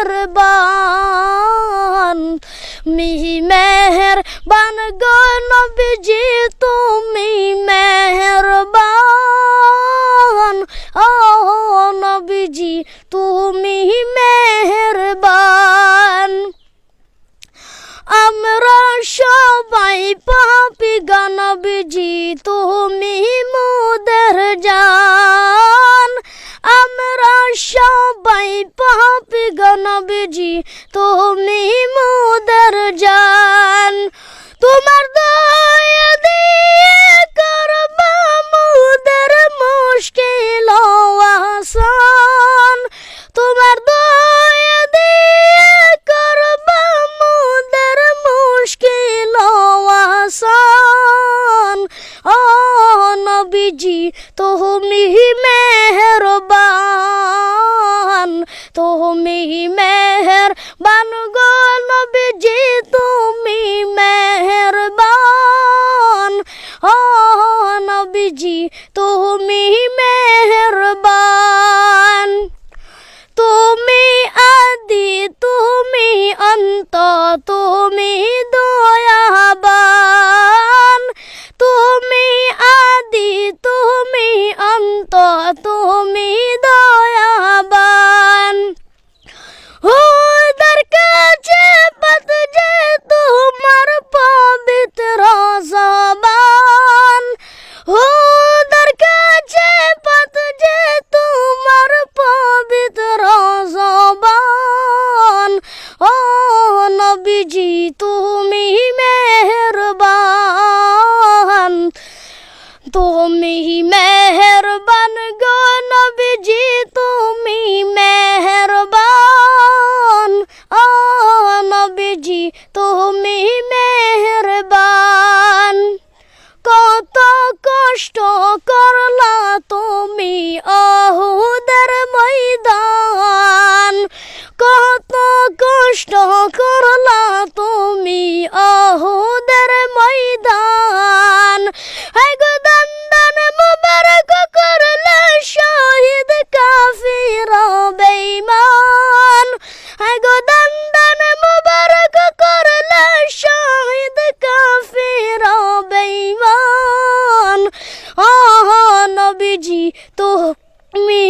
মেহেরবান মেহেরবান গো নবীজি তুমি মেহেরবান ও নবীজি তুমি মেহেরবান আমরা সবাই পাপী গো নবীজি তুমি মোদের জান আমরা সবাই পাপী গো নবীজি তুমি মোদের জান তোমার দয়া দিয়ে করবা মোদের মুশকিল আসান তোমার দয়া দিয়ে করবা মোদের মুশকিল আসান ও নবীজি তুমি মেহেরবান তুমি মেহেরবান গো নবীজি তুমি মেহেরবান ও নবীজি তুমি মেহেরবান তুমি আদি তুমি অন্ত তুমি দয়াবান তুমি আদি তুমি অন্ত তুমি দয়াবান হুদার কাছে পথ যে তোমার পবিত্র জবান হুদার কাছে পথ যে তোমার পবিত্র জবান ও নবীজি তুমি মেহেরবান তুমি মেহেরবান গো নবীজি তুমি মেহেরবান ও নবীজি তুমি মেহেরবান কত কষ্ট করলা তুমি উহুদের ময়দান কত কষ্ট করলা তুমি উহুদের ময়দান গো দন্দন মুবারক করলা শহীদ কাফির বেঈমান গো দন্দন মুবারক করলা শহীদ কাফির বেঈমান ও নবীজি তুমি